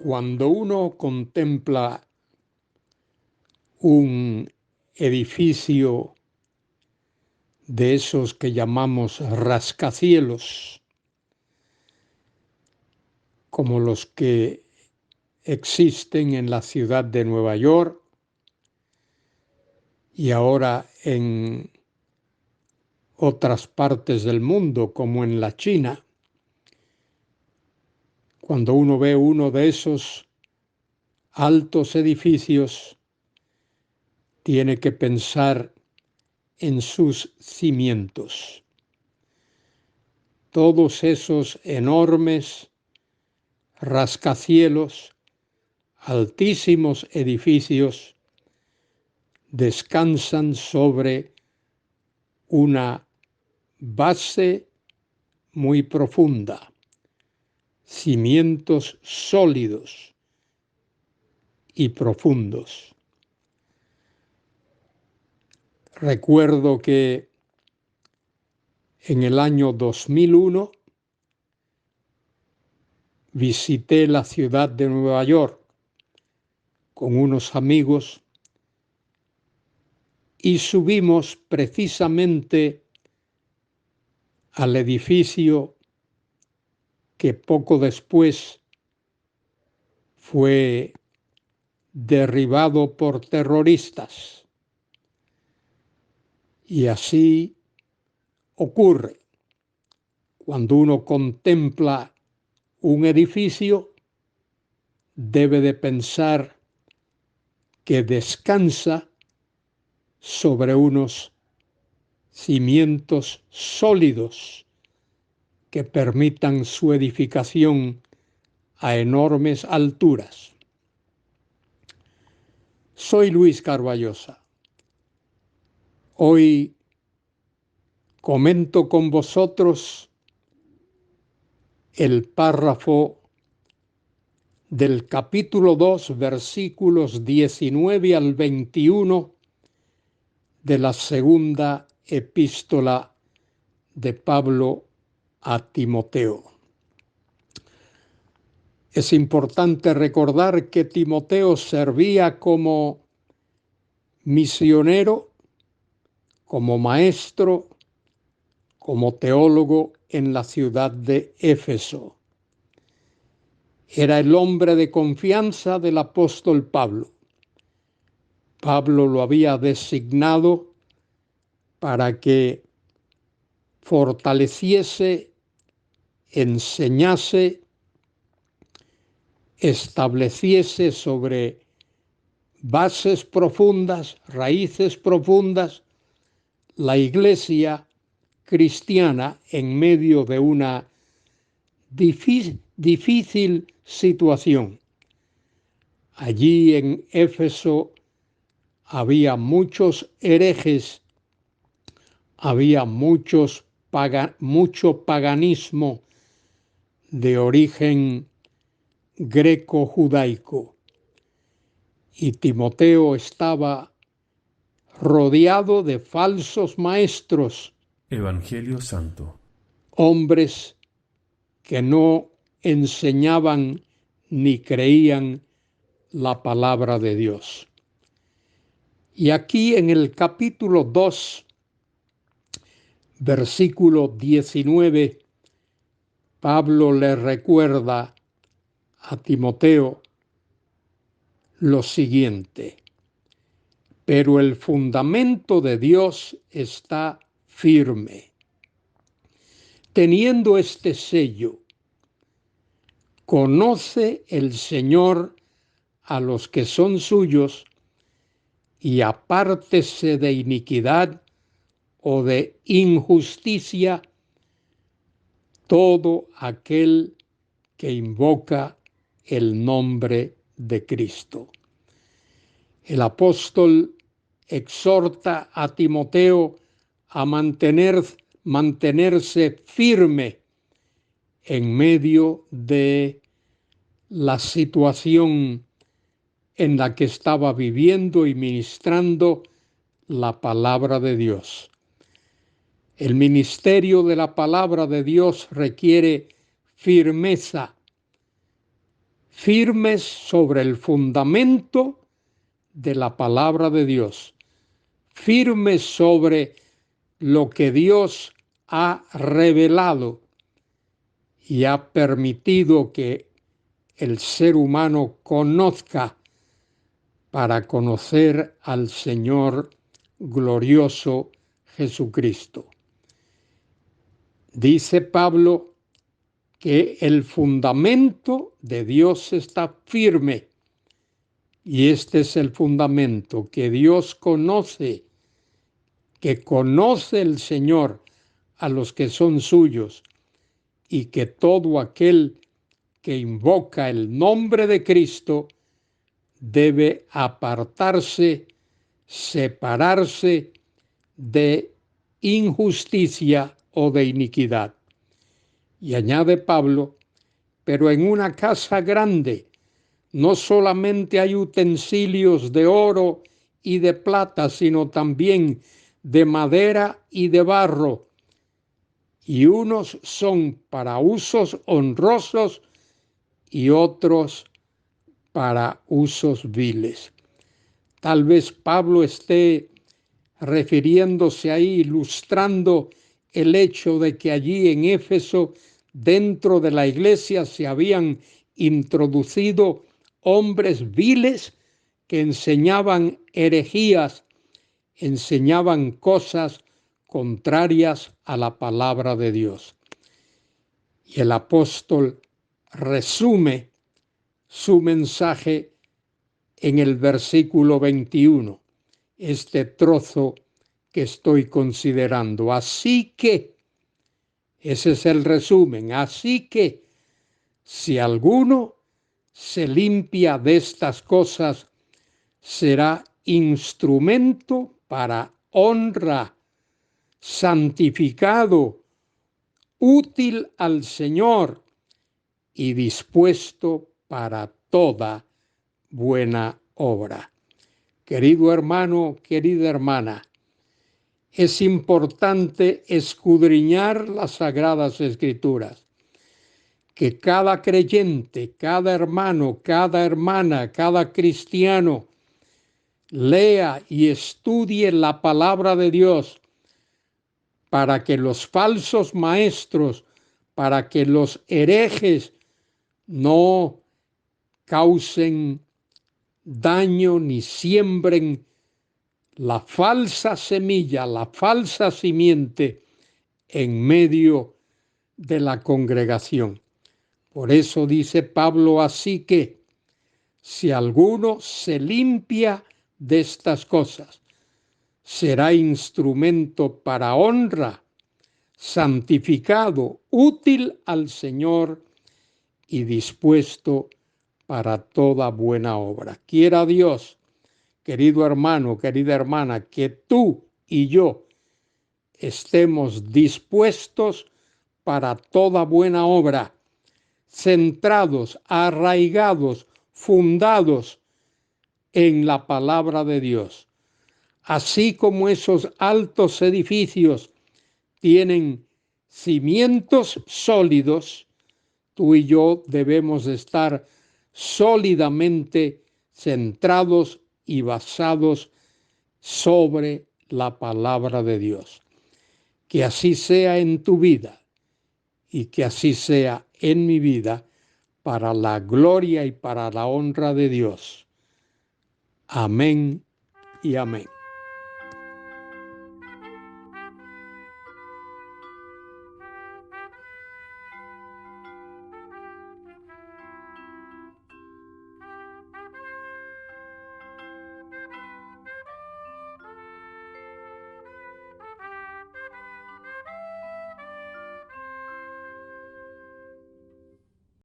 Cuando uno contempla un edificio de esos que llamamos rascacielos, como los que existen en la ciudad de Nueva York y ahora en otras partes del mundo, como en la China, cuando uno ve uno de esos altos edificios, tiene que pensar en sus cimientos. Todos esos enormes rascacielos, altísimos edificios, descansan sobre una base muy profunda, cimientos sólidos y profundos. Recuerdo que en el año 2001 visité la ciudad de Nueva York con unos amigos y subimos precisamente al edificio que poco después fue derribado por terroristas. Y así ocurre. Cuando uno contempla un edificio, debe de pensar que descansa sobre unos cimientos sólidos que permitan su edificación a enormes alturas. Soy Luis Carballosa. Hoy comento con vosotros el párrafo del capítulo 2, versículos 19 al 21 de la segunda epístola de Pablo a Timoteo. Es importante recordar que Timoteo servía como misionero, como maestro, como teólogo en la ciudad de Éfeso. Era el hombre de confianza del apóstol Pablo. Pablo lo había designado para que fortaleciese, enseñase, estableciese sobre bases profundas, raíces profundas, la iglesia cristiana en medio de una difícil situación. Allí en Éfeso había muchos herejes, había mucho paganismo de origen greco-judaico. Y Timoteo estaba rodeado de falsos maestros. Evangelio Santo. Hombres que no enseñaban ni creían la palabra de Dios. Y aquí en el capítulo 2, versículo 19, Pablo le recuerda a Timoteo lo siguiente: pero el fundamento de Dios está firme, teniendo este sello: conoce el Señor a los que son suyos, y apártese de iniquidad o de injusticia todo aquel que invoca el nombre de Cristo. El apóstol exhorta a Timoteo a mantenerse firme en medio de la situación en la que estaba viviendo y ministrando la palabra de Dios. El ministerio de la palabra de Dios requiere firmeza firmes sobre el fundamento de la palabra de Dios, firmes sobre lo que Dios ha revelado y ha permitido que el ser humano conozca para conocer al Señor glorioso Jesucristo. Dice Pablo que el fundamento de Dios está firme, y este es el fundamento que Dios conoce, que conoce el Señor a los que son suyos, y que todo aquel que invoca el nombre de Cristo debe apartarse, separarse de injusticia o de iniquidad. Y añade Pablo, pero en una casa grande no solamente hay utensilios de oro y de plata, sino también de madera y de barro, y unos son para usos honrosos y otros para usos viles. Tal vez Pablo esté refiriéndose ahí, ilustrando el hecho de que allí en Éfeso, dentro de la iglesia, se habían introducido hombres viles que enseñaban herejías, enseñaban cosas contrarias a la palabra de Dios. Y el apóstol resume su mensaje en el versículo 21, este trozo que estoy considerando. Así que, ese es el resumen, así que si alguno se limpia de estas cosas, será instrumento para honra, santificado, útil al Señor y dispuesto para toda buena obra. Querido hermano, querida hermana, es importante escudriñar las Sagradas Escrituras, que cada creyente, cada hermano, cada hermana, cada cristiano lea y estudie la palabra de Dios para que los falsos maestros, para que los herejes no causen daño ni siembren la falsa semilla, la falsa simiente en medio de la congregación. Por eso dice Pablo, así que si alguno se limpia de estas cosas, será instrumento para honra, santificado, útil al Señor y dispuesto para toda buena obra. Quiera Dios, querido hermano, querida hermana, que tú y yo estemos dispuestos para toda buena obra, centrados, arraigados, fundados en la palabra de Dios. Así como esos altos edificios tienen cimientos sólidos, tú y yo debemos estar sólidamente centrados y basados sobre la palabra de Dios. Que así sea en tu vida y que así sea en mi vida, para la gloria y para la honra de Dios. Amén y amén.